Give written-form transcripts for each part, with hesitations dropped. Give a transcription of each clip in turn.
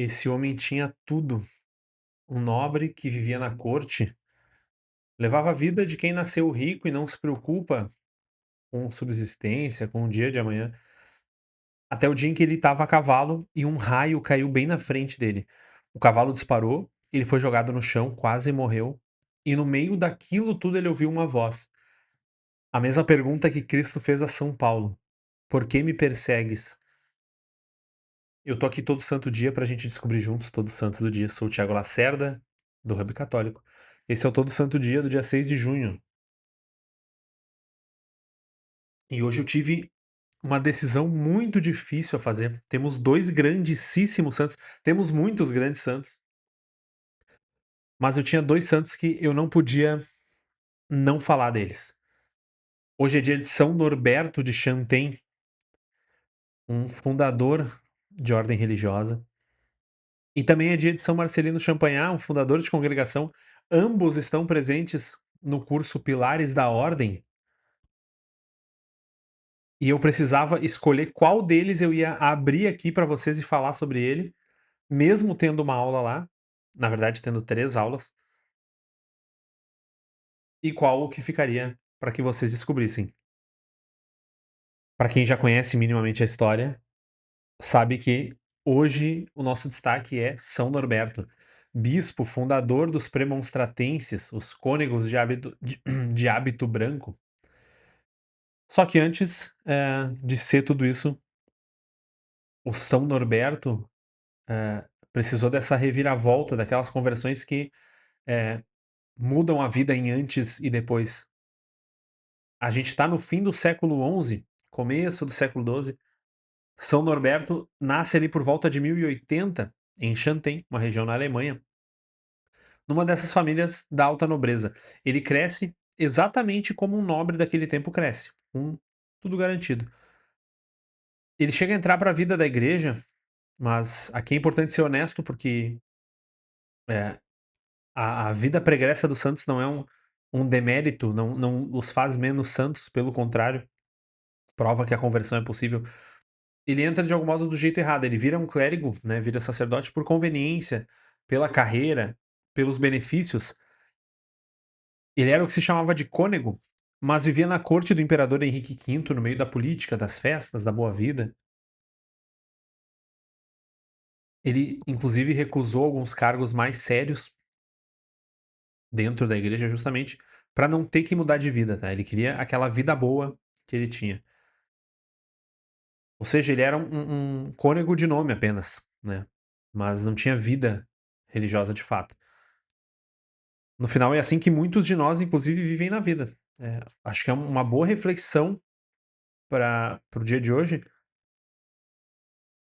Esse homem tinha tudo, um nobre que vivia na corte, levava a vida de quem nasceu rico e não se preocupa com subsistência, com o dia de amanhã, até o dia em que ele estava a cavalo e um raio caiu bem na frente dele. O cavalo disparou, ele foi jogado no chão, quase morreu, e no meio daquilo tudo ele ouviu uma voz. A mesma pergunta que Cristo fez a São Paulo: "Por que me persegues?" Eu tô aqui todo santo dia pra gente descobrir juntos todo santo do dia. Sou o Thiago Lacerda, do Hub Católico. Esse é o todo santo dia do dia 6 de junho. E hoje eu tive uma decisão muito difícil a fazer. Temos 2 grandíssimos santos, temos muitos grandes santos, mas eu tinha 2 santos que eu não podia não falar deles. Hoje é dia de São Norberto de Chantem, um fundador de ordem religiosa, e também é dia de São Marcelino Champagnat, um fundador de congregação. Ambos estão presentes no curso Pilares da Ordem, e eu precisava escolher qual deles eu ia abrir aqui para vocês e falar sobre ele, mesmo tendo uma aula lá, na verdade tendo 3 aulas, e qual o que ficaria para que vocês descobrissem. Para quem já conhece minimamente a história, sabe que hoje o nosso destaque é São Norberto, bispo fundador dos premonstratenses, os cônegos de hábito branco. Só que antes, de ser tudo isso, o São Norberto, precisou dessa reviravolta, daquelas conversões que, eh, mudam a vida em antes e depois. A gente está no fim do século XI, começo do século XII. São Norberto nasce ali por volta de 1080, em Xanten, uma região na Alemanha, numa dessas famílias da alta nobreza. Ele cresce exatamente como um nobre daquele tempo cresce, com tudo garantido. Ele chega a entrar para a vida da igreja, mas aqui é importante ser honesto, porque, eh, a vida pregressa dos santos não é um demérito, não os faz menos santos, pelo contrário, prova que a conversão é possível. Ele entra de algum modo do jeito errado, ele vira um clérigo, né, vira sacerdote por conveniência, pela carreira, pelos benefícios. Ele era o que se chamava de cônego, mas vivia na corte do imperador Henrique V, no meio da política, das festas, da boa vida. Ele inclusive recusou alguns cargos mais sérios dentro da igreja, justamente para não ter que mudar de vida, tá. Ele queria aquela vida boa que ele tinha. Ou seja, ele era um cônego de nome apenas, né, mas não tinha vida religiosa de fato. No final é assim que muitos de nós, inclusive, vivem na vida. Acho que é uma boa reflexão para o dia de hoje,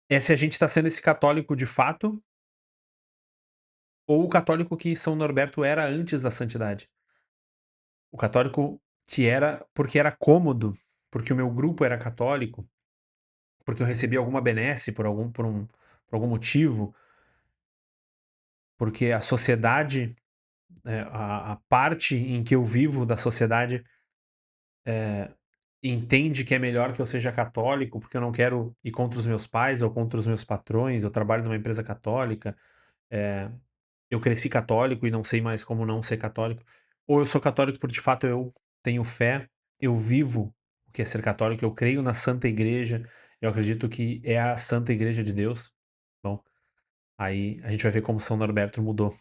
é se a gente está sendo esse católico de fato, ou o católico que São Norberto era antes da santidade. O católico que era porque era cômodo, porque o meu grupo era católico, porque eu recebi alguma benesse por algum motivo, porque a sociedade, a parte em que eu vivo da sociedade, entende que é melhor que eu seja católico, porque eu não quero ir contra os meus pais ou contra os meus patrões. Eu trabalho numa empresa católica, eh, eu cresci católico e não sei mais como não ser católico. Ou eu sou católico porque de fato eu tenho fé, eu vivo o que é ser católico, eu creio na Santa Igreja, eu acredito que é a Santa Igreja de Deus. Bom, aí a gente vai ver como São Norberto mudou.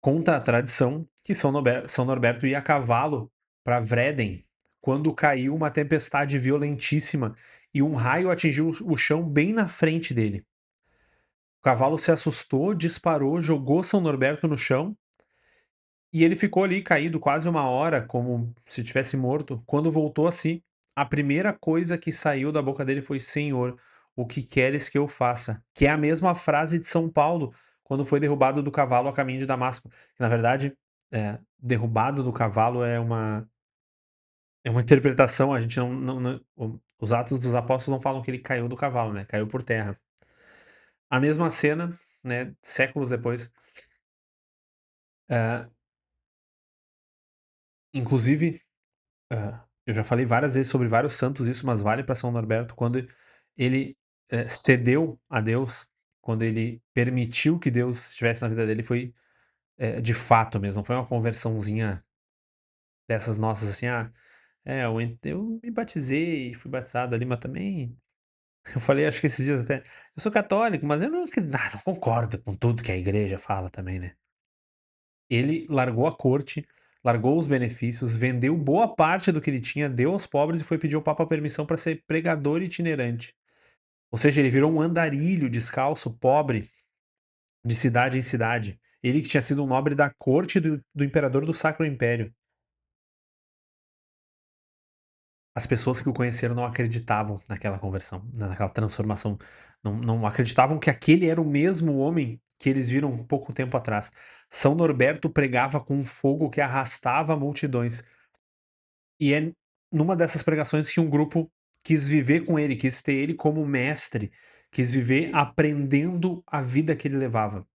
Conta a tradição que São Norberto ia a cavalo para Vreden, quando caiu uma tempestade violentíssima e um raio atingiu o chão bem na frente dele. O cavalo se assustou, disparou, jogou São Norberto no chão e ele ficou ali caído quase uma hora, como se tivesse morto. Quando voltou a si, a primeira coisa que saiu da boca dele foi: Senhor, o que queres que eu faça? Que é a mesma frase de São Paulo, quando foi derrubado do cavalo a caminho de Damasco. Que na verdade, derrubado do cavalo é uma interpretação, a gente os Atos dos Apóstolos não falam que ele caiu do cavalo, né, caiu por terra. A mesma cena, né, séculos depois, eh, inclusive, eu já falei várias vezes sobre vários santos isso, mas vale para São Norberto, quando ele, cedeu a Deus, quando ele permitiu que Deus estivesse na vida dele, foi, de fato mesmo, não foi uma conversãozinha dessas nossas assim: "Ah, eu me batizei, fui batizado ali, mas também". Eu falei acho que esses dias até: "Eu sou católico, mas eu não concordo com tudo que a igreja fala também, né". Ele largou a corte, largou os benefícios, vendeu boa parte do que ele tinha, deu aos pobres e foi pedir ao papa permissão para ser pregador itinerante. Ou seja, ele virou um andarilho descalço, pobre, de cidade em cidade. Ele que tinha sido um nobre da corte do imperador do Sacro Império. As pessoas que o conheceram não acreditavam naquela conversão, naquela transformação. Não acreditavam que aquele era o mesmo homem que eles viram pouco tempo atrás. São Norberto pregava com um fogo que arrastava multidões. E é numa dessas pregações que um grupo quis viver com ele, quis ter ele como mestre, quis viver aprendendo a vida que ele levava.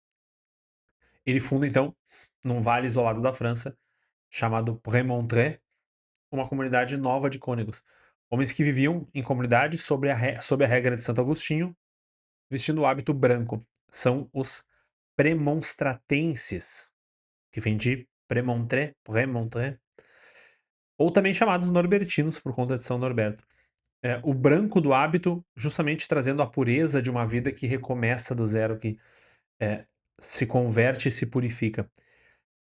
Ele funda então, num vale isolado da França, chamado Prémontré, uma comunidade nova de cônegos. Homens que viviam em comunidade sob a regra de Santo Agostinho, vestindo o hábito branco. São os premonstratenses, que vem de Prémontré, ou também chamados norbertinos por conta de São Norberto. O branco do hábito, justamente trazendo a pureza de uma vida que recomeça do zero, que se converte e se purifica.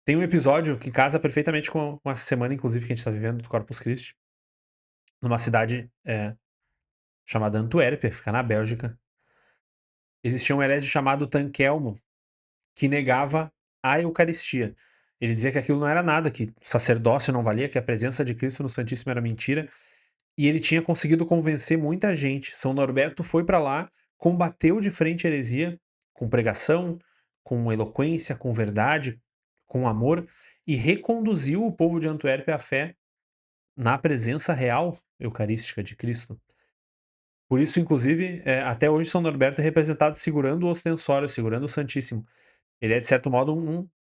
Tem um episódio que casa perfeitamente com essa semana, inclusive, que a gente está vivendo do Corpus Christi, numa cidade chamada Antuérpia, que fica na Bélgica. Existia um herege chamado Tanquelmo, que negava a Eucaristia. Ele dizia que aquilo não era nada, que o sacerdócio não valia, que a presença de Cristo no Santíssimo era mentira. E ele tinha conseguido convencer muita gente. São Norberto foi para lá, combateu de frente a heresia, com pregação, com eloquência, com verdade, com amor, e reconduziu o povo de Antuérpia à fé na presença real eucarística de Cristo. Por isso, inclusive, até hoje São Norberto é representado segurando o ostensório, segurando o Santíssimo. Ele é, de certo modo,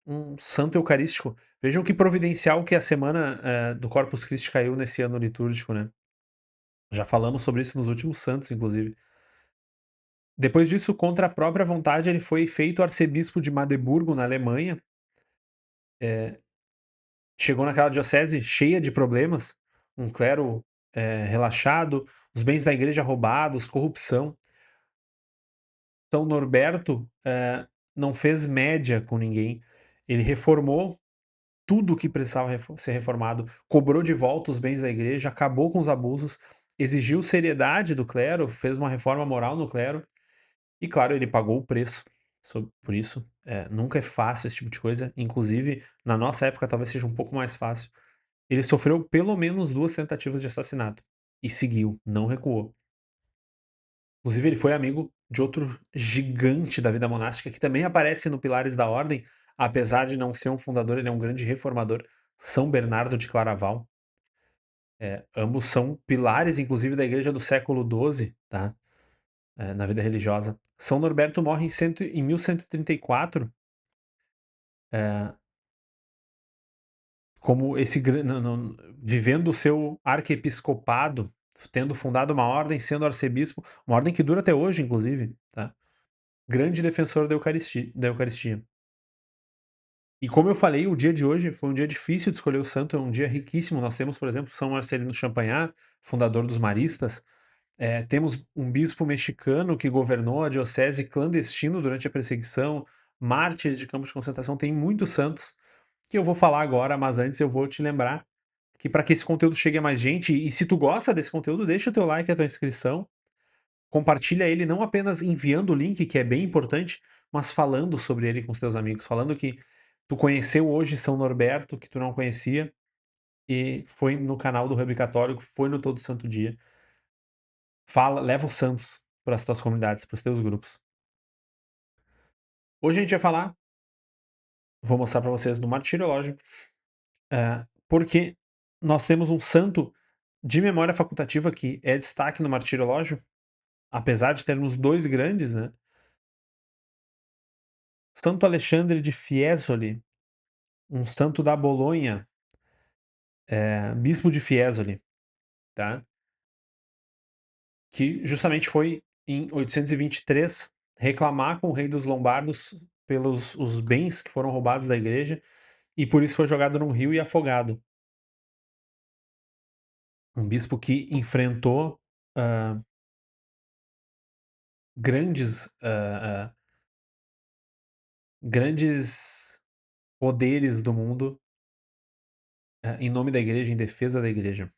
um santo eucarístico. Vejam que providencial que a semana do Corpus Christi caiu nesse ano litúrgico, né? Já falamos sobre isso nos últimos santos, inclusive. Depois disso, contra a própria vontade, ele foi feito arcebispo de Magdeburgo, na Alemanha. Eh, Chegou naquela diocese cheia de problemas, um clero, relaxado, os bens da igreja roubados, corrupção. São Norberto, não fez média com ninguém. Ele reformou tudo o que precisava ser reformado, cobrou de volta os bens da igreja, acabou com os abusos, exigiu seriedade do clero, fez uma reforma moral no clero. E claro, ele pagou o preço por isso. Nunca é fácil esse tipo de coisa, inclusive na nossa época talvez seja um pouco mais fácil. Ele sofreu pelo menos 2 tentativas de assassinato e seguiu, não recuou. Inclusive ele foi amigo de outro gigante da vida monástica que também aparece no Pilares da Ordem, apesar de não ser um fundador, ele é um grande reformador, São Bernardo de Claraval. Ambos são pilares inclusive da igreja do século XII, tá? Na vida religiosa. São Norberto morre em 1134, eh, como esse vivendo o seu arquiepiscopado, tendo fundado uma ordem, sendo arcebispo, uma ordem que dura até hoje, inclusive, tá? Grande defensor da Eucaristia. E como eu falei, o dia de hoje foi um dia difícil de escolher o santo, é um dia riquíssimo. Nós temos, por exemplo, São Marcelino Champagnat, fundador dos Maristas. Temos um bispo mexicano que governou a diocese clandestino durante a perseguição, mártires de campos de concentração, tem muitos santos que eu vou falar agora, mas antes eu vou te lembrar que para que esse conteúdo chegue a mais gente, e se tu gosta desse conteúdo, deixa o teu like e a tua inscrição, compartilha ele não apenas enviando o link, que é bem importante, mas falando sobre ele com os teus amigos, falando que tu conheceu hoje São Norberto, que tu não conhecia, e foi no canal do Hub Católico, foi no Todo Santo Dia. Fala, leva os santos para as tuas comunidades, para os teus grupos. Hoje a gente vai falar, vou mostrar para vocês no martirológio, porque nós temos um santo de memória facultativa que é destaque no martirológio, apesar de termos dois grandes, né? Santo Alexandre de Fiesole, um santo da Bolonha, bispo de Fiesole, tá? Que justamente foi em 823. reclamar com o rei dos Lombardos pelos os bens que foram roubados da igreja, e por isso foi jogado num rio e afogado. Um bispo que enfrentou, hã, grandes, grandes poderes do mundo, em nome da igreja, em defesa da igreja.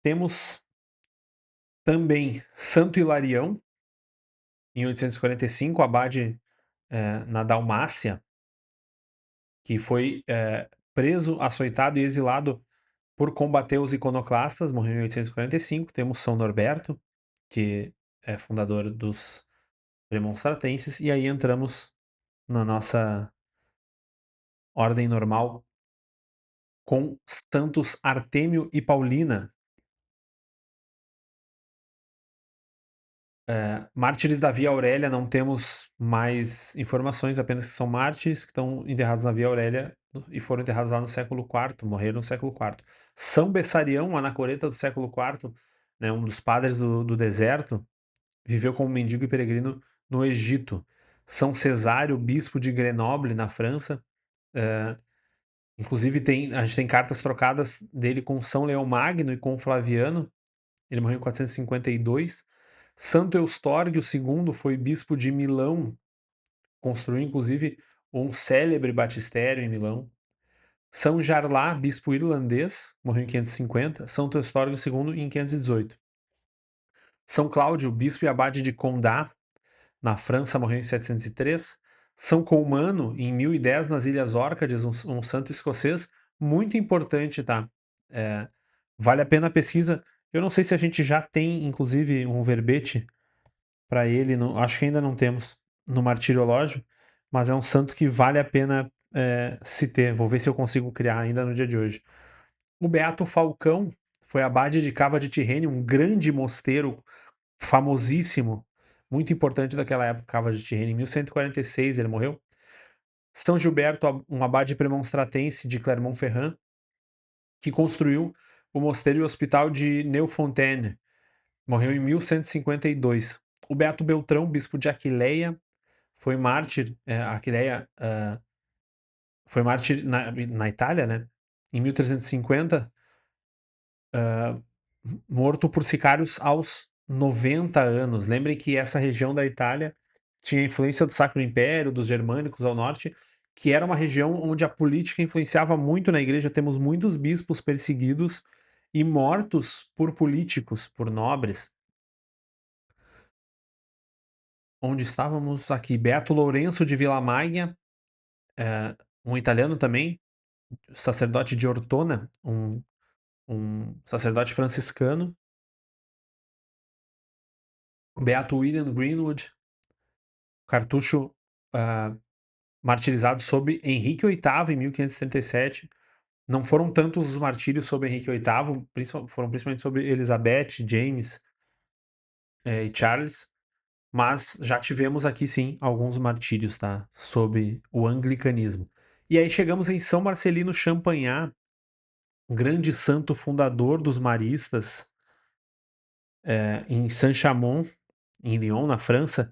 Temos também Santo Hilarião, em 845, abade, na Dalmácia, que foi, preso, açoitado e exilado por combater os iconoclastas, morreu em 845. Temos São Norberto, que é fundador dos Premonstratenses, e aí entramos na nossa ordem normal com santos Artêmio e Paulina. Mártires da Via Aurélia, não temos mais informações, apenas que são mártires que estão enterrados na Via Aurélia e foram enterrados lá no século IV, morreram no século IV. São Bessarião, anacoreta do século IV, né, um dos padres do deserto, viveu como mendigo e peregrino no Egito. São Cesário, bispo de Grenoble, na França, eh, inclusive a gente tem cartas trocadas dele com São Leão Magno e com Flaviano. Ele morreu em 452. Santo Eustório II foi bispo de Milão, construiu inclusive um célebre batistério em Milão. São Jarlá, bispo irlandês, morreu em 550. Santo Eustório II em 518. São Cláudio, bispo e abade de Condá, na França, morreu em 703. São Colmano, em 1010, nas Ilhas Órcades, um santo escocês muito importante, tá? É, vale a pena a pesquisa. Eu não sei se a gente já tem, inclusive, um verbete para ele, acho que ainda não temos no Martiriológio, mas é um santo que vale a pena se ter. Vou ver se eu consigo criar ainda no dia de hoje. O Beato Falcão foi abade de Cava de Tirrene, um grande mosteiro famosíssimo, muito importante daquela época, Cava de Tirrene. Em 1146 ele morreu. São Gilberto, um abade premonstratense de Clermont-Ferrand, que construiu o mosteiro e o hospital de Neuffontaine. Morreu em 1152. O Beato Beltrão, bispo de Aquileia, foi mártir. Aquileia foi mártir na Itália, né? Em 1350, morto por sicários aos 90 anos. Lembrem que essa região da Itália tinha influência do Sacro Império, dos germânicos ao norte, que era uma região onde a política influenciava muito na igreja. Temos muitos bispos perseguidos e mortos por políticos, por nobres. Onde estávamos aqui? Beato Lourenço de Villamaia, um italiano também, sacerdote de Ortona, um sacerdote franciscano. Beato William Greenwood, cartucho, ah, martirizado sob Henrique VIII em 1537. Não foram tantos os martírios sobre Henrique VIII, foram principalmente sobre Elizabeth, James, e Charles, mas já tivemos aqui sim alguns martírios, tá? Sob o anglicanismo. E aí chegamos em São Marcelino Champagnat, um grande santo fundador dos maristas, em Saint-Chamond, em Lyon, na França.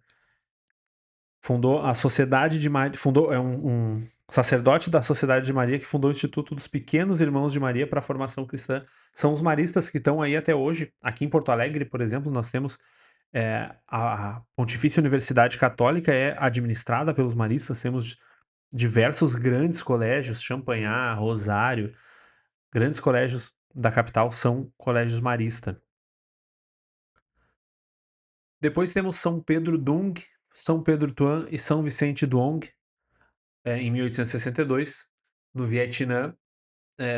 Fundou a Sociedade de Maria, fundou, um sacerdote da Sociedade de Maria que fundou o Instituto dos Pequenos Irmãos de Maria para a formação cristã. São os maristas que estão aí até hoje. Aqui em Porto Alegre, por exemplo, nós temos a Pontifícia Universidade Católica é administrada pelos maristas. Temos diversos grandes colégios, Champagnat, Rosário, grandes colégios da capital são colégios maristas. Depois temos São Pedro Dung, São Pedro Tuan e São Vicente Duong, em 1862, no Vietnã.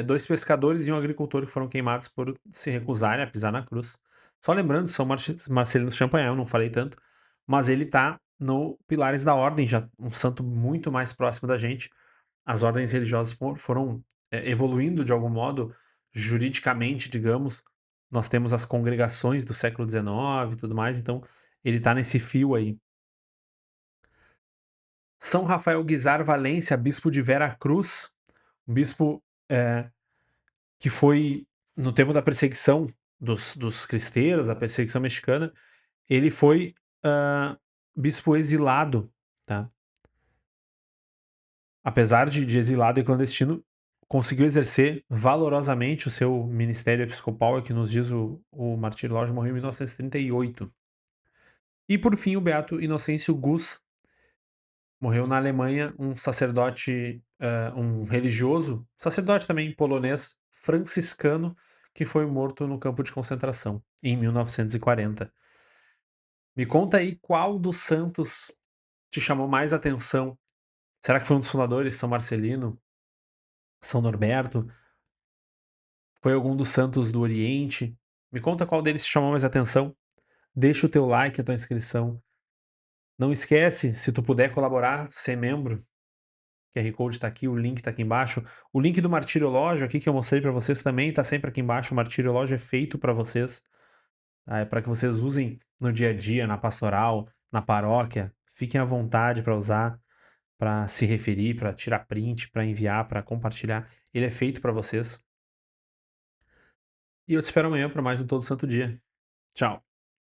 Dois pescadores e um agricultor que foram queimados por se recusarem a pisar na cruz. Só lembrando, São Marcelino Champagnat, eu não falei tanto, mas ele tá no Pilares da Ordem, já um santo muito mais próximo da gente. As ordens religiosas foram evoluindo de algum modo, juridicamente, digamos. Nós temos as congregações do século XIX e tudo mais, então ele tá nesse fio aí. São Rafael Guizar Valência, bispo de Vera Cruz, um bispo que foi, no tempo da perseguição dos cristeiros, a perseguição mexicana, ele foi, bispo exilado, tá. Apesar de exilado e clandestino, conseguiu exercer valorosamente o seu ministério episcopal, é o que nos diz o Martírio Lage morreu em 1938. E trinta e oito. E por fim, o beato Inocêncio Gus, morreu na Alemanha, um sacerdote, um religioso, sacerdote também polonês, franciscano, que foi morto no campo de concentração, em 1940. Me conta aí qual dos santos te chamou mais atenção. Será que foi um dos fundadores, São Marcelino, São Norberto? Foi algum dos santos do Oriente? Me conta qual deles te chamou mais atenção. Deixa o teu like, a tua inscrição. Não esquece, se tu puder colaborar, ser membro. O QR Code tá aqui, o link tá aqui embaixo. O link do Martiriológio aqui que eu mostrei pra vocês também tá sempre aqui embaixo. O Martiriológio é feito pra vocês, tá? É para que vocês usem no dia a dia, na pastoral, na paróquia. Fiquem à vontade para usar, para se referir, para tirar print, para enviar, para compartilhar. Ele é feito pra vocês. E eu te espero amanhã para mais um Todo Santo Dia. Tchau.